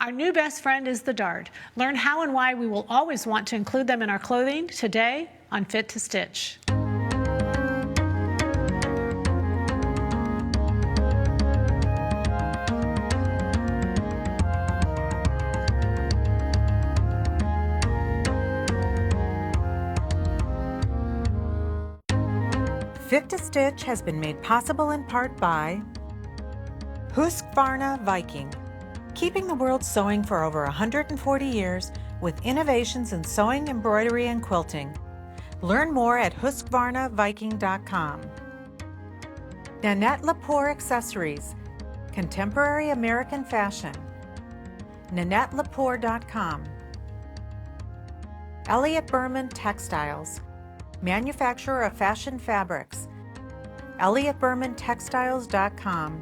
Our new best friend is the dart. Learn how and why we will always want to include them in our clothing today on Fit to Stitch. Fit to Stitch has been made possible in part by Husqvarna Viking, keeping the world sewing for over 140 years with innovations in sewing, embroidery, and quilting. Learn more at husqvarnaviking.com. Nanette Lepore Accessories, contemporary American fashion. NanetteLepore.com. Elliott Berman Textiles, manufacturer of fashion fabrics. ElliottBermanTextiles.com.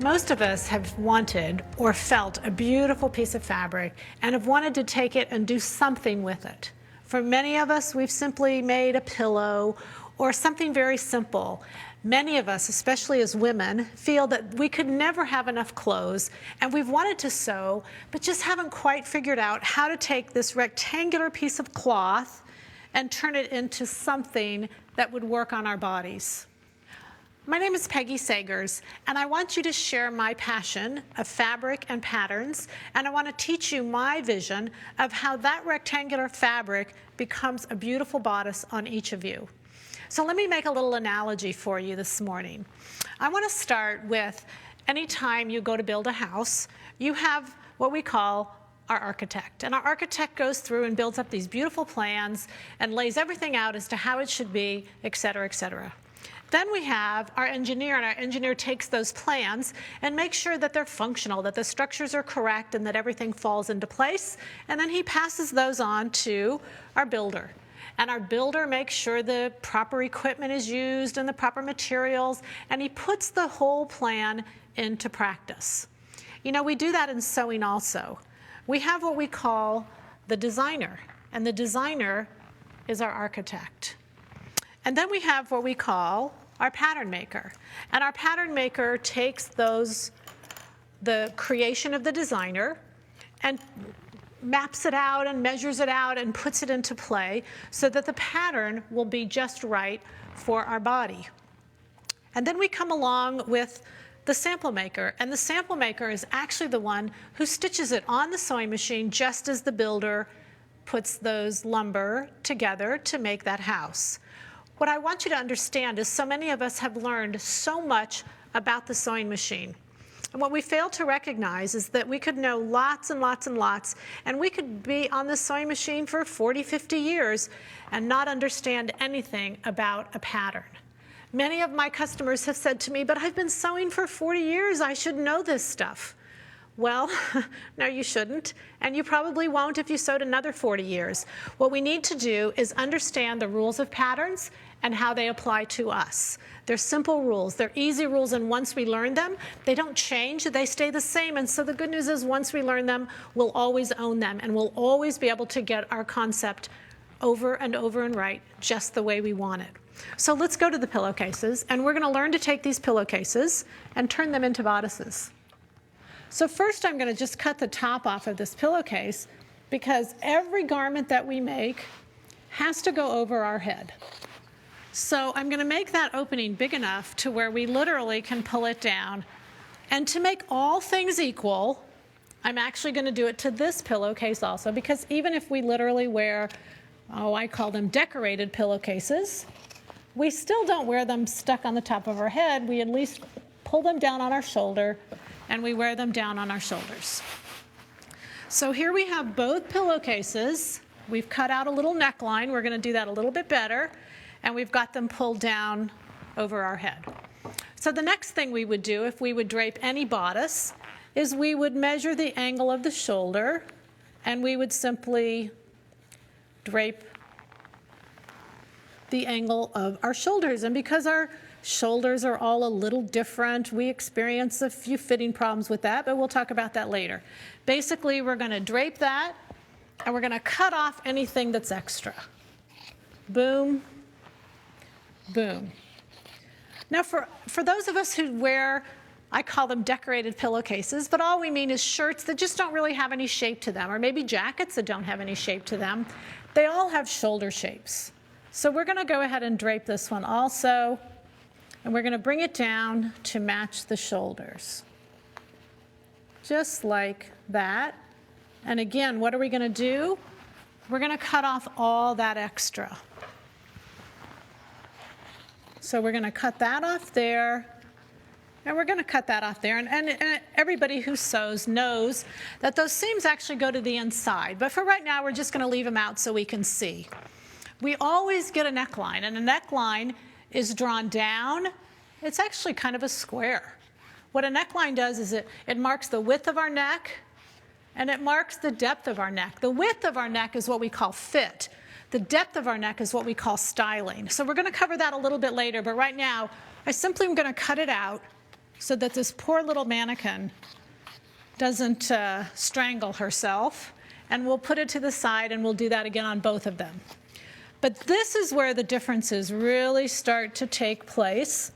Most of us have wanted or felt a beautiful piece of fabric and have wanted to take it and do something with it. For many of us, we've simply made a pillow or something very simple. Many of us, especially as women, feel that we could never have enough clothes and we've wanted to sew, but just haven't quite figured out how to take this rectangular piece of cloth and turn it into something that would work on our bodies. My name is Peggy Sagers, and I want you to share my passion of fabric and patterns, and I want to teach you my vision of how that rectangular fabric becomes a beautiful bodice on each of you. So let me make a little analogy for you this morning. I want to start with anytime you go to build a house, you have what we call our architect. And our architect goes through and builds up these beautiful plans and lays everything out as to how it should be, et cetera, et cetera. Then we have our engineer, and our engineer takes those plans and makes sure that they're functional, that the structures are correct, and that everything falls into place. And then he passes those on to our builder. And our builder makes sure the proper equipment is used and the proper materials, and he puts the whole plan into practice. You know, we do that in sewing also. We have what we call the designer, and the designer is our architect. And then we have what we call our pattern maker. And our pattern maker takes the creation of the designer and maps it out and measures it out and puts it into play so that the pattern will be just right for our body. And then we come along with the sample maker. And the sample maker is actually the one who stitches it on the sewing machine just as the builder puts those lumber together to make that house. What I want you to understand is so many of us have learned so much about the sewing machine. And what we fail to recognize is that we could know lots and lots and lots, and we could be on the sewing machine for 40, 50 years and not understand anything about a pattern. Many of my customers have said to me, but I've been sewing for 40 years, I should know this stuff. Well, no, you shouldn't, and you probably won't if you sewed another 40 years. What we need to do is understand the rules of patterns and how they apply to us. They're simple rules, they're easy rules, and once we learn them, they don't change, they stay the same. And so the good news is once we learn them, we'll always own them, and we'll always be able to get our concept over and over and right just the way we want it. So let's go to the pillowcases, and we're going to learn to take these pillowcases and turn them into bodices. So first I'm going to just cut the top off of this pillowcase because every garment that we make has to go over our head. So I'm going to make that opening big enough to where we literally can pull it down. And to make all things equal, I'm actually going to do it to this pillowcase also, because even if we literally wear, I call them decorated pillowcases, we still don't wear them stuck on the top of our head. We at least pull them down on our shoulder, and we wear them down on our shoulders. So here we have both pillowcases. We've cut out a little neckline. We're going to do that a little bit better. And we've got them pulled down over our head. So the next thing we would do if we would drape any bodice is we would measure the angle of the shoulder, and we would simply drape the angle of our shoulders. And because our shoulders are all a little different, we experience a few fitting problems with that, but we'll talk about that later. Basically, we're going to drape that, and we're going to cut off anything that's extra. Boom, boom. Now, for those of us who wear, I call them decorated pillowcases, but all we mean is shirts that just don't really have any shape to them, or maybe jackets that don't have any shape to them. They all have shoulder shapes. So we're going to go ahead and drape this one also, and we're going to bring it down to match the shoulders. Just like that. And again, what are we going to do? We're going to cut off all that extra. So we're going to cut that off there, and we're going to cut that off there. And everybody who sews knows that those seams actually go to the inside. But for right now, we're just going to leave them out so we can see. We always get a neckline, and a neckline is drawn down. It's actually kind of a square. What a neckline does is it marks the width of our neck, and it marks the depth of our neck. The width of our neck is what we call fit. The depth of our neck is what we call styling. So we're going to cover that a little bit later, but right now, I simply am going to cut it out so that this poor little mannequin doesn't strangle herself, and we'll put it to the side, and we'll do that again on both of them. But this is where the differences really start to take place,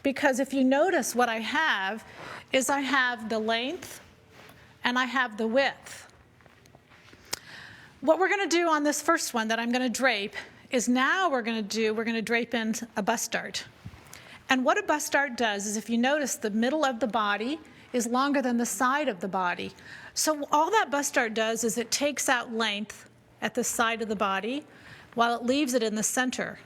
because if you notice, what I have is I have the length and I have the width. What we're going to do on this first one that I'm going to drape is now we're going to drape in a bust dart. And what a bust dart does is, if you notice, the middle of the body is longer than the side of the body. So all that bust dart does is it takes out length at the side of the body while it leaves it in the center.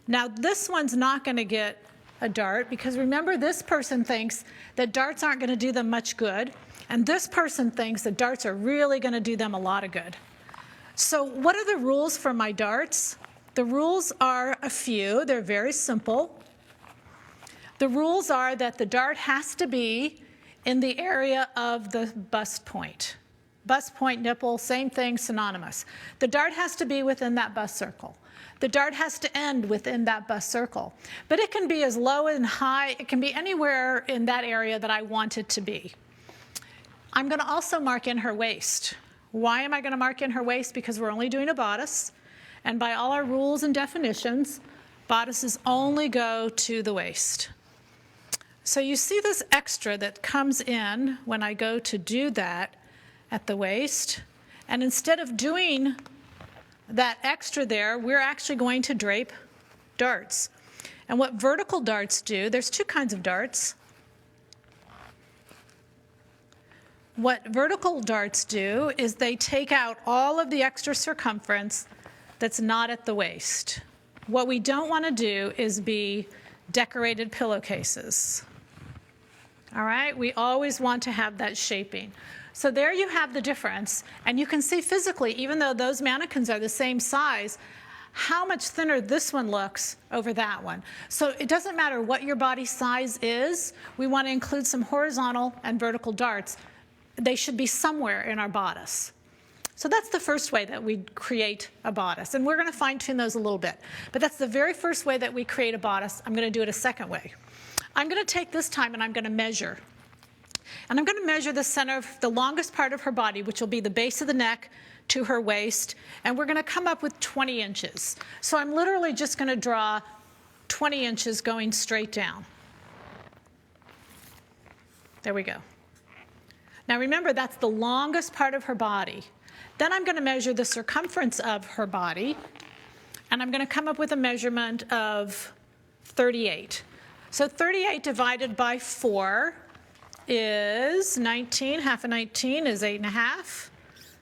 Now this one's not going to get a dart, because remember, this person thinks that darts aren't going to do them much good, and this person thinks that darts are really going to do them a lot of good. So what are the rules for my darts? The rules are a few. They're very simple. The rules are that the dart has to be in the area of the bust point. Bust point, nipple, same thing, synonymous. The dart has to be within that bust circle. The dart has to end within that bust circle. But it can be as low and high, it can be anywhere in that area that I want it to be. I'm going to also mark in her waist. Why am I going to mark in her waist? Because we're only doing a bodice, and by all our rules and definitions, bodices only go to the waist. So you see this extra that comes in when I go to do that at the waist, and instead of doing that extra there, we're actually going to drape darts. And what vertical darts do, there's two kinds of darts. What vertical darts do is they take out all of the extra circumference that's not at the waist. What we don't want to do is be decorated pillowcases. All right, we always want to have that shaping. So there you have the difference, and you can see physically, even though those mannequins are the same size, how much thinner this one looks over that one. So it doesn't matter what your body size is, we want to include some horizontal and vertical darts. They should be somewhere in our bodice. So that's the first way that we create a bodice, and we're going to fine-tune those a little bit. But that's the very first way that we create a bodice. I'm going to do it a second way. I'm going to take this time and I'm going to measure. And I'm going to measure the center of the longest part of her body, which will be the base of the neck to her waist, and we're going to come up with 20 inches. So I'm literally just going to draw 20 inches going straight down. There we go. Now remember, that's the longest part of her body. Then I'm going to measure the circumference of her body, and I'm going to come up with a measurement of 38. So 38 divided by 4 is 19. Half of 19 is 8.5,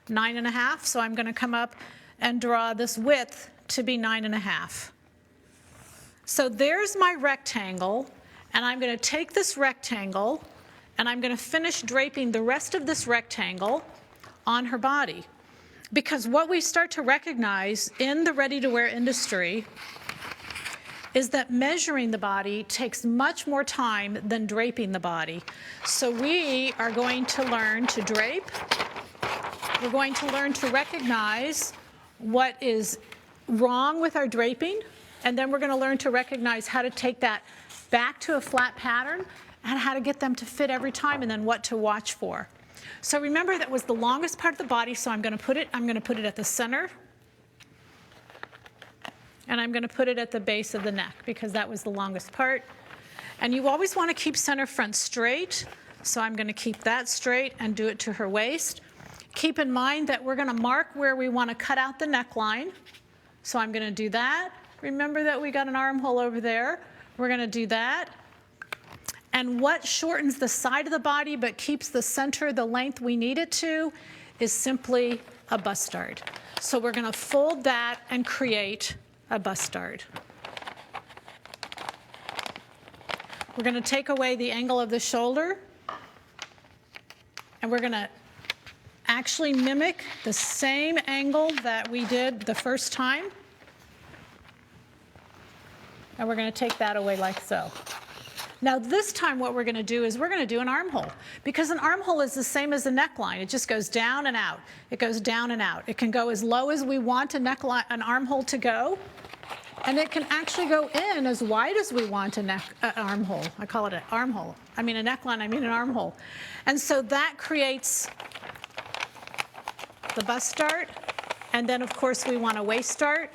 9.5. So I'm going to come up and draw this width to be 9.5. So there's my rectangle, and I'm going to take this rectangle, and I'm going to finish draping the rest of this rectangle on her body. Because what we start to recognize in the ready-to-wear industry is that measuring the body takes much more time than draping the body. So we are going to learn to drape. We're going to learn to recognize what is wrong with our draping, and then we're going to learn to recognize how to take that back to a flat pattern and how to get them to fit every time, and then what to watch for. So remember, that was the longest part of the body, so I'm going to put it at the center, and I'm going to put it at the base of the neck because that was the longest part. And you always want to keep center front straight, so I'm going to keep that straight and do it to her waist. Keep in mind that we're going to mark where we want to cut out the neckline, so I'm going to do that. Remember that we got an armhole over there. We're going to do that. And what shortens the side of the body but keeps the center the length we need it to is simply a bustard. So we're going to fold that and create a bustard. We're going to take away the angle of the shoulder, and we're going to actually mimic the same angle that we did the first time. And we're going to take that away like so. Now this time what we're going to do is we're going to do an armhole, because an armhole is the same as a neckline. It just goes down and out. It goes down and out. It can go as low as we want an armhole to go, and it can actually go in as wide as we want an armhole. I call it an armhole. I mean a neckline, I mean an armhole. And so that creates the bust dart, and then of course we want a waist dart,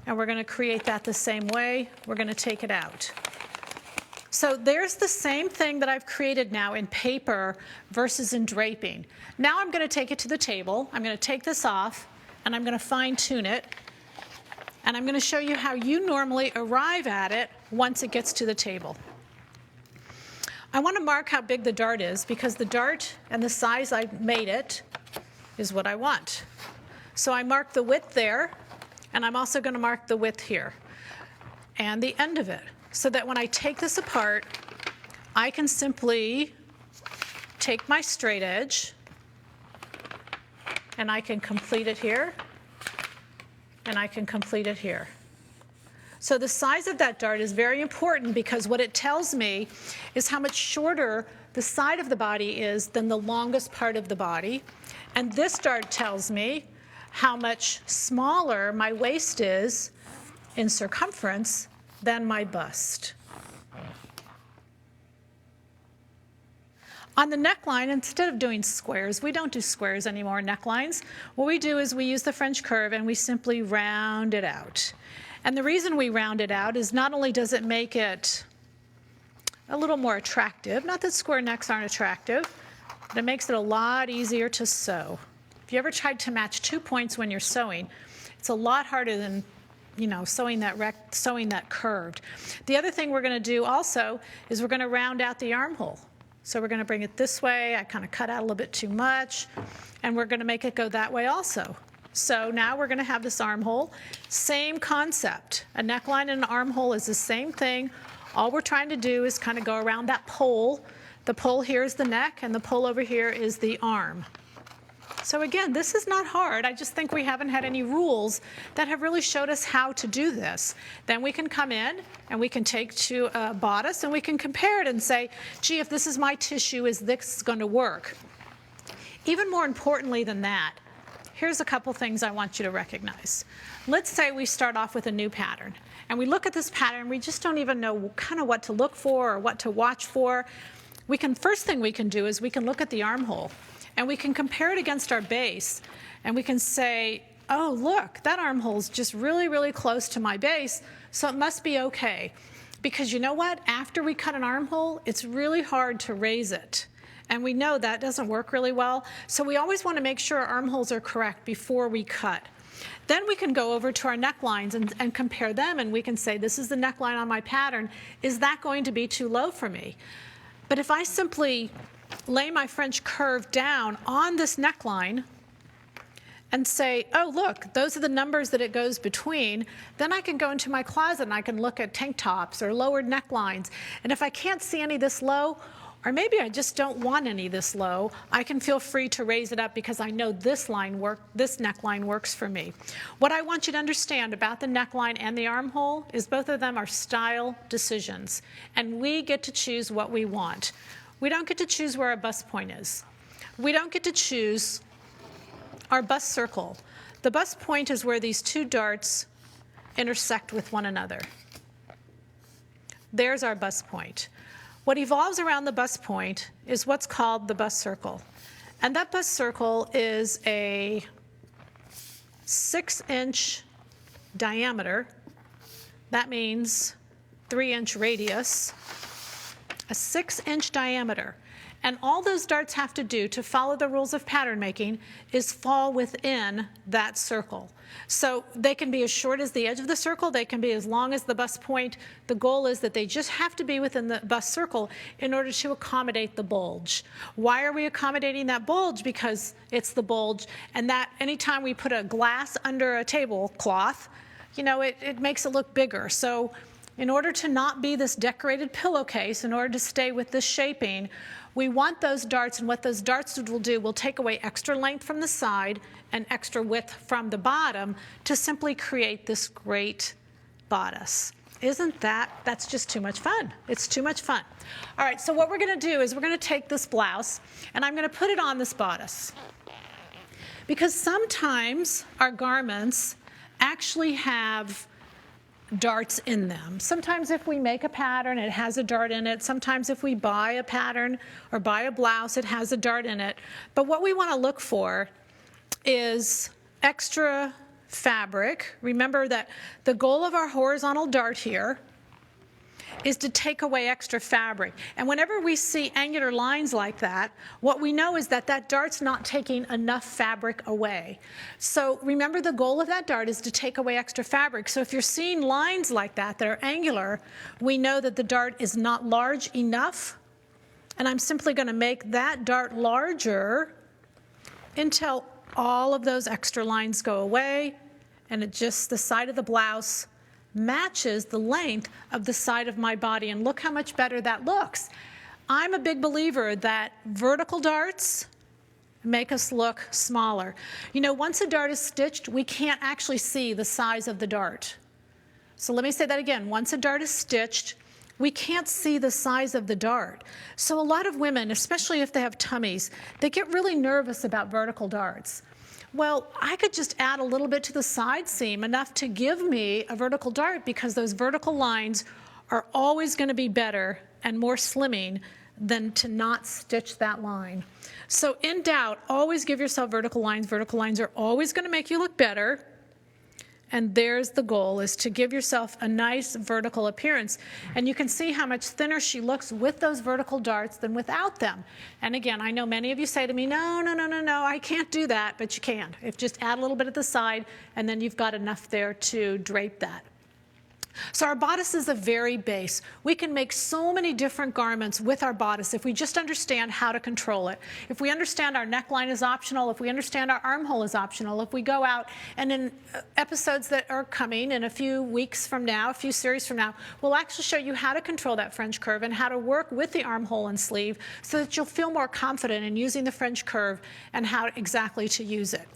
and we're going to create that the same way. We're going to take it out. So there's the same thing that I've created now in paper versus in draping. Now I'm going to take it to the table. I'm going to take this off, and I'm going to fine tune it, and I'm going to show you how you normally arrive at it once it gets to the table. I want to mark how big the dart is, because the dart and the size I made it is what I want. So I mark the width there, and I'm also going to mark the width here and the end of it, so that when I take this apart, I can simply take my straight edge, and I can complete it here, and I can complete it here. So the size of that dart is very important, because what it tells me is how much shorter the side of the body is than the longest part of the body. And this dart tells me how much smaller my waist is in circumference than my bust. On the neckline, instead of doing squares, we don't do squares anymore in necklines. What we do is we use the French curve, and we simply round it out. And the reason we round it out is not only does it make it a little more attractive, not that square necks aren't attractive, but it makes it a lot easier to sew. If you ever tried to match 2 points when you're sewing, it's a lot harder than sewing that curved. The other thing we're going to do also is we're going to round out the armhole. So we're going to bring it this way. I kind of cut out a little bit too much, and we're going to make it go that way also. So now we're going to have this armhole. Same concept. A neckline and an armhole is the same thing. All we're trying to do is kind of go around that pole. The pole here is the neck, and the pole over here is the arm. So again, this is not hard. I just think we haven't had any rules that have really showed us how to do this. Then we can come in and we can take to a bodice and we can compare it and say, gee, if this is my tissue, is this going to work? Even more importantly than that, here's a couple things I want you to recognize. Let's say we start off with a new pattern, and we look at this pattern, we just don't even know kind of what to look for or what to watch for. First thing we can do is we can look at the armhole, and we can compare it against our base, and we can say, oh, look, that armhole's just really, really close to my base, so it must be okay. Because you know what? After we cut an armhole, it's really hard to raise it. And we know that doesn't work really well, so we always want to make sure our armholes are correct before we cut. Then we can go over to our necklines and compare them, and we can say, this is the neckline on my pattern. Is that going to be too low for me? But if I simply lay my French curve down on this neckline and say, oh, look, those are the numbers that it goes between, then I can go into my closet and I can look at tank tops or lowered necklines. And if I can't see any this low, or maybe I just don't want any this low, I can feel free to raise it up because I know this neckline works for me. What I want you to understand about the neckline and the armhole is both of them are style decisions, and we get to choose what we want. We don't get to choose where our bust point is. We don't get to choose our bust circle. The bust point is where these two darts intersect with one another. There's our bust point. What evolves around the bust point is what's called the bust circle. And that bust circle is a 6-inch diameter. That means 3-inch radius, a 6-inch diameter. And all those darts have to do to follow the rules of pattern making is fall within that circle. So they can be as short as the edge of the circle, they can be as long as the bust point. The goal is that they just have to be within the bust circle in order to accommodate the bulge. Why are we accommodating that bulge? Because it's the bulge, and that anytime we put a glass under a tablecloth, you know, it makes it look bigger. So in order to not be this decorated pillowcase, in order to stay with this shaping, we want those darts, and what those darts will do will take away extra length from the side and extra width from the bottom to simply create this great bodice. Isn't that's just too much fun. It's too much fun. All right, so what we're gonna do is we're gonna take this blouse and I'm gonna put it on this bodice. Because sometimes our garments actually have darts in them. Sometimes if we make a pattern, it has a dart in it. Sometimes if we buy a pattern or buy a blouse, it has a dart in it. But what we want to look for is extra fabric. Remember that the goal of our horizontal dart here is to take away extra fabric. And whenever we see angular lines like that, what we know is that that dart's not taking enough fabric away. So remember, the goal of that dart is to take away extra fabric. So if you're seeing lines like that that are angular, we know that the dart is not large enough. And I'm simply going to make that dart larger until all of those extra lines go away and it just, the side of the blouse matches the length of the side of my body, and look how much better that looks. I'm a big believer that vertical darts make us look smaller. You know, once a dart is stitched, we can't actually see the size of the dart. So let me say that again. Once a dart is stitched, we can't see the size of the dart. So a lot of women, especially if they have tummies, they get really nervous about vertical darts. Well, I could just add a little bit to the side seam, enough to give me a vertical dart, because those vertical lines are always going to be better and more slimming than to not stitch that line. So in doubt, always give yourself vertical lines. Vertical lines are always going to make you look better. And there's the goal, is to give yourself a nice vertical appearance. And you can see how much thinner she looks with those vertical darts than without them. And again, I know many of you say to me, no, I can't do that, but you can. If just add a little bit at the side, and then you've got enough there to drape that. So our bodice is a very base. We can make so many different garments with our bodice if we just understand how to control it. If we understand our neckline is optional, if we understand our armhole is optional, if we go out and in episodes that are coming in a few weeks from now, a few series from now, we'll actually show you how to control that French curve and how to work with the armhole and sleeve so that you'll feel more confident in using the French curve and how exactly to use it.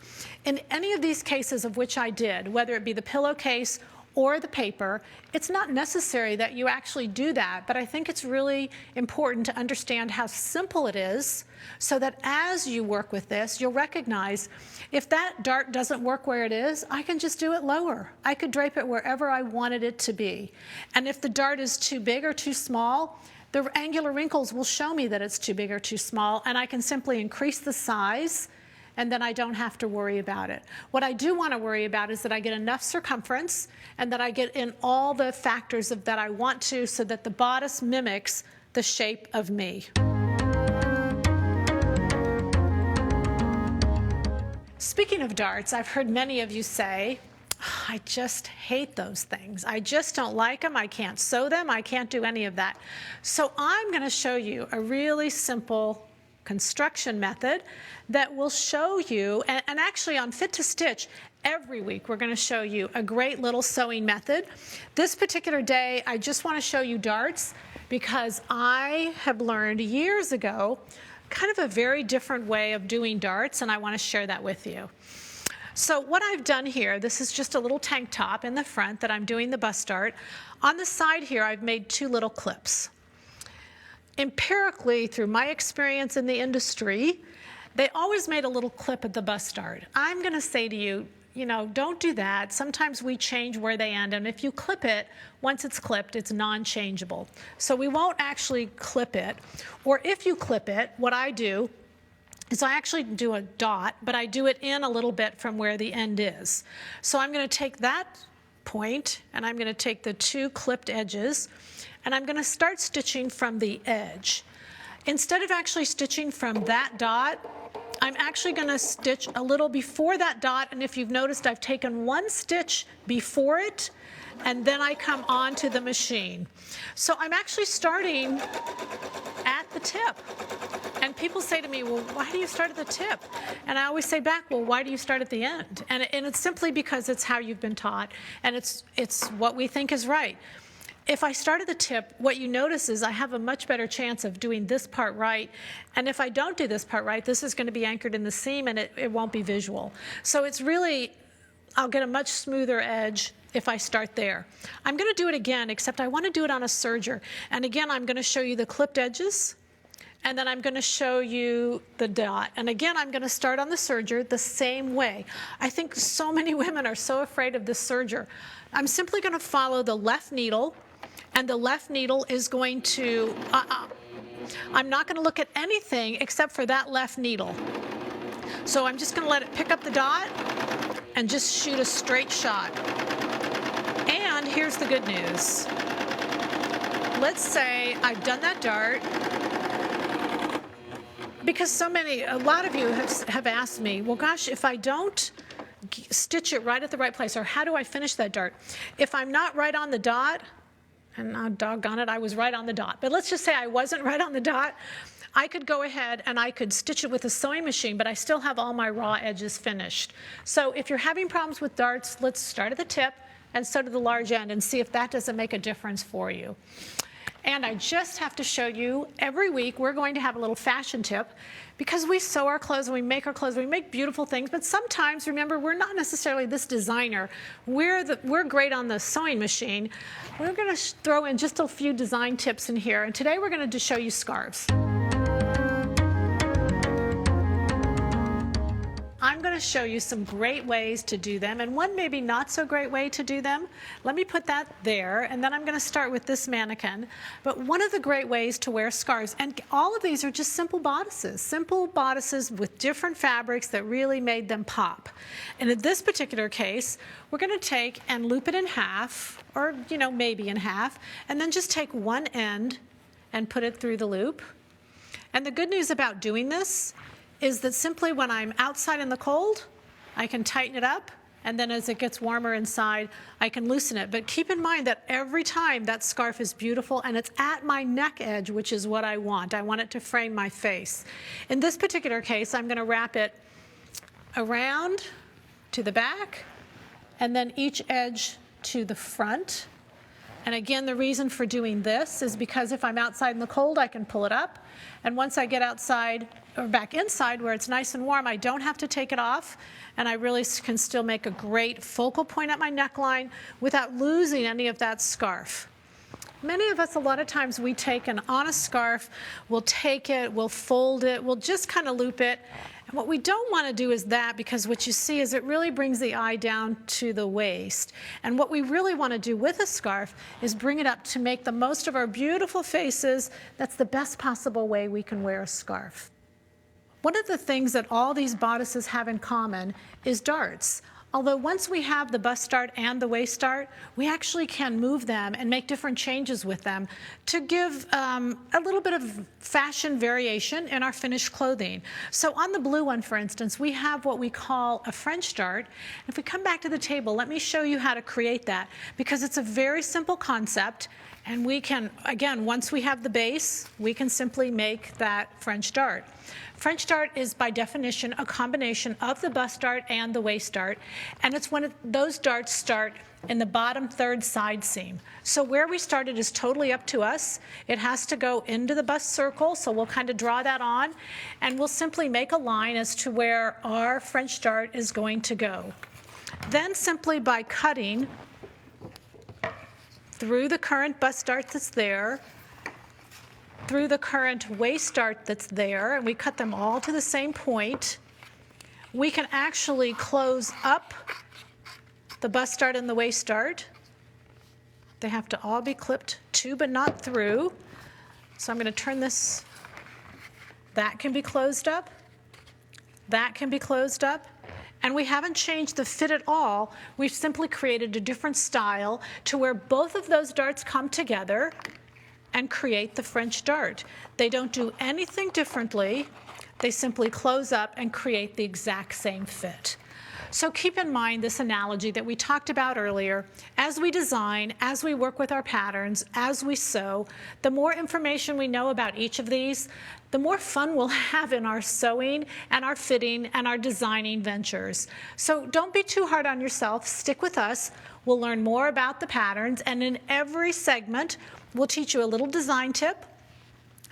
In any of these cases of which I did, whether it be the pillowcase or the paper, it's not necessary that you actually do that, but I think it's really important to understand how simple it is, so that as you work with this, you'll recognize if that dart doesn't work where it is, I can just do it lower. I could drape it wherever I wanted it to be. And if the dart is too big or too small, the angular wrinkles will show me that it's too big or too small, and I can simply increase the size, and then I don't have to worry about it. What I do want to worry about is that I get enough circumference and that I get in all the factors that I want to, so that the bodice mimics the shape of me. Speaking of darts, I've heard many of you say, I just hate those things. I just don't like them. I can't sew them. I can't do any of that. So I'm going to show you a really simple construction method that will show you, and actually on Fit to Stitch, every week we're going to show you a great little sewing method. This particular day, I just want to show you darts because I have learned years ago kind of a very different way of doing darts, and I want to share that with you. So what I've done here, this is just a little tank top in the front that I'm doing the bust dart. On the side here, I've made two little clips. Empirically, through my experience in the industry, they always made a little clip at the bust dart. I'm going to say to you, don't do that. Sometimes we change where they end, and if you clip it, once it's clipped, it's non-changeable. So we won't actually clip it. Or if you clip it, what I do is I actually do a dot, but I do it in a little bit from where the end is. So I'm going to take that point, and I'm going to take the two clipped edges, and I'm going to start stitching from the edge. Instead of actually stitching from that dot, I'm actually going to stitch a little before that dot, and if you've noticed, I've taken one stitch before it, and then I come onto the machine. So I'm actually starting at the tip. And people say to me, well, why do you start at the tip? And I always say back, well, why do you start at the end? And it's simply because it's how you've been taught, and it's what we think is right. If I start at the tip, what you notice is I have a much better chance of doing this part right. And if I don't do this part right, this is going to be anchored in the seam, and it won't be visual. So it's really, I'll get a much smoother edge if I start there. I'm going to do it again, except I want to do it on a serger. And again, I'm going to show you the clipped edges, and then I'm going to show you the dot. And again, I'm going to start on the serger the same way. I think so many women are so afraid of the serger. I'm simply going to follow the left needle, and the left needle is going to, I'm not going to look at anything except for that left needle. So I'm just going to let it pick up the dot and just shoot a straight shot. And here's the good news. Let's say I've done that dart, because a lot of you have asked me, well, gosh, if I don't stitch it right at the right place, or how do I finish that dart? If I'm not right on the dot, and doggone it, I was right on the dot. But let's just say I wasn't right on the dot. I could go ahead and I could stitch it with a sewing machine, but I still have all my raw edges finished. So if you're having problems with darts, let's start at the tip and sew to the large end and see if that doesn't make a difference for you. And I just have to show you, every week we're going to have a little fashion tip, because we sew our clothes and we make our clothes, we make beautiful things, but sometimes, remember, we're not necessarily this designer. We're great on the sewing machine. We're going to throw in just a few design tips in here, and today we're going to show you scarves. I'm going to show you some great ways to do them, and one maybe not so great way to do them. Let me put that there, and then I'm going to start with this mannequin. But one of the great ways to wear scarves, and all of these are just simple bodices with different fabrics that really made them pop. And in this particular case, we're going to take and loop it in half, or maybe in half, and then just take one end and put it through the loop. And the good news about doing this is that simply when I'm outside in the cold, I can tighten it up, and then as it gets warmer inside, I can loosen it. But keep in mind that every time that scarf is beautiful, and it's at my neck edge, which is what I want. I want it to frame my face. In this particular case, I'm going to wrap it around to the back, and then each edge to the front. And again, the reason for doing this is because if I'm outside in the cold, I can pull it up. And once I get outside, or back inside where it's nice and warm, I don't have to take it off, and I really can still make a great focal point at my neckline without losing any of that scarf. Many of us, a lot of times, we take an honest scarf, we'll take it, we'll fold it, we'll just kind of loop it. And what we don't want to do is that, because what you see is it really brings the eye down to the waist. And what we really want to do with a scarf is bring it up to make the most of our beautiful faces. That's the best possible way we can wear a scarf. One of the things that all these bodices have in common is darts. Although once we have the bust dart and the waist dart, we actually can move them and make different changes with them to give a little bit of fashion variation in our finished clothing. So on the blue one, for instance, we have what we call a French dart. If we come back to the table, let me show you how to create that, because it's a very simple concept. And we can, again, once we have the base, we can simply make that French dart. French dart is, by definition, a combination of the bust dart and the waist dart, and it's when those darts start in the bottom third side seam. So where we started is totally up to us. It has to go into the bust circle, so we'll kind of draw that on, and we'll simply make a line as to where our French dart is going to go. Then simply by cutting through the current bust dart that's there, through the current waist dart that's there, and we cut them all to the same point, we can actually close up The bust dart and the waist dart, they have to all be clipped to but not through. So I'm going to turn this. That can be closed up. That can be closed up. And we haven't changed the fit at all. We've simply created a different style to where both of those darts come together and create the French dart. They don't do anything differently. They simply close up and create the exact same fit. So keep in mind this analogy that we talked about earlier. As we design, as we work with our patterns, as we sew, the more information we know about each of these, the more fun we'll have in our sewing and our fitting and our designing ventures. So don't be too hard on yourself. Stick with us. We'll learn more about the patterns, and in every segment, we'll teach you a little design tip.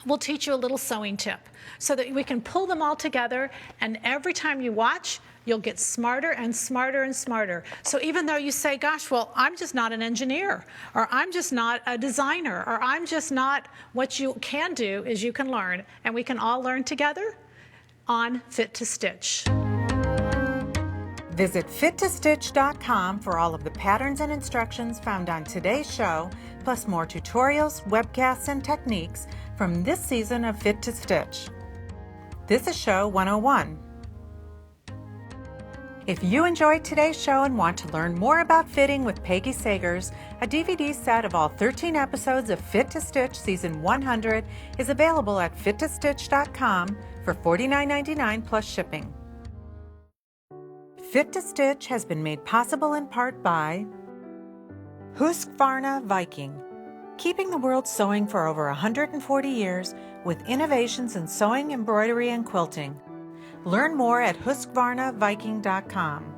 We'll teach you a little sewing tip so that we can pull them all together, and every time you watch, you'll get smarter and smarter and smarter. So even though you say, gosh, well, I'm just not an engineer, or I'm just not a designer, or I'm just not, what you can do is you can learn, and we can all learn together on Fit to Stitch. Visit fittostitch.com for all of the patterns and instructions found on today's show, plus more tutorials, webcasts, and techniques from this season of Fit to Stitch. This is Show 101. If you enjoyed today's show and want to learn more about fitting with Peggy Sagers, a DVD set of all 13 episodes of Fit to Stitch Season 100 is available at fittostitch.com for $49.99 plus shipping. Fit to Stitch has been made possible in part by Husqvarna Viking, keeping the world sewing for over 140 years with innovations in sewing, embroidery, and quilting. Learn more at husqvarnaviking.com.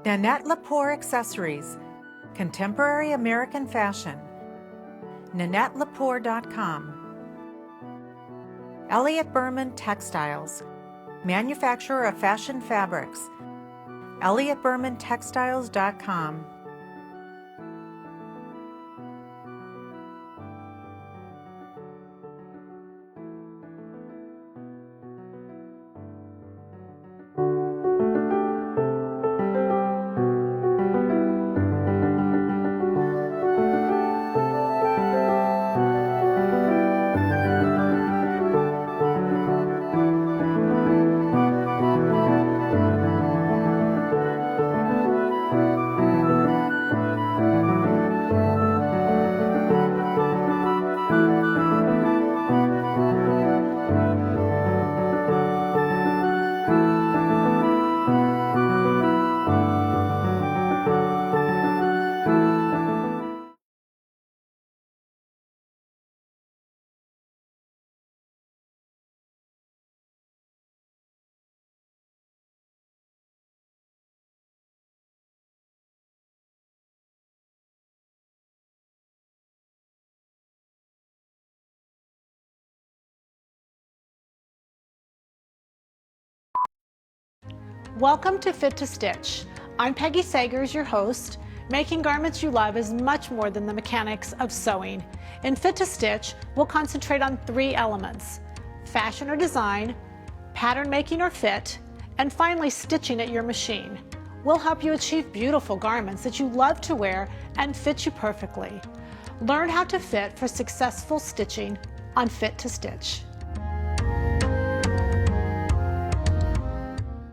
Nanette Lepore Accessories, contemporary American fashion. NanetteLepore.com. Elliott Berman Textiles, manufacturer of fashion fabrics. ElliottBermanTextiles.com. Welcome to Fit to Stitch. I'm Peggy Sagers, your host. Making garments you love is much more than the mechanics of sewing. In Fit to Stitch, we'll concentrate on 3 elements: fashion or design, pattern making or fit, and finally stitching at your machine. We'll help you achieve beautiful garments that you love to wear and fit you perfectly. Learn how to fit for successful stitching on Fit to Stitch.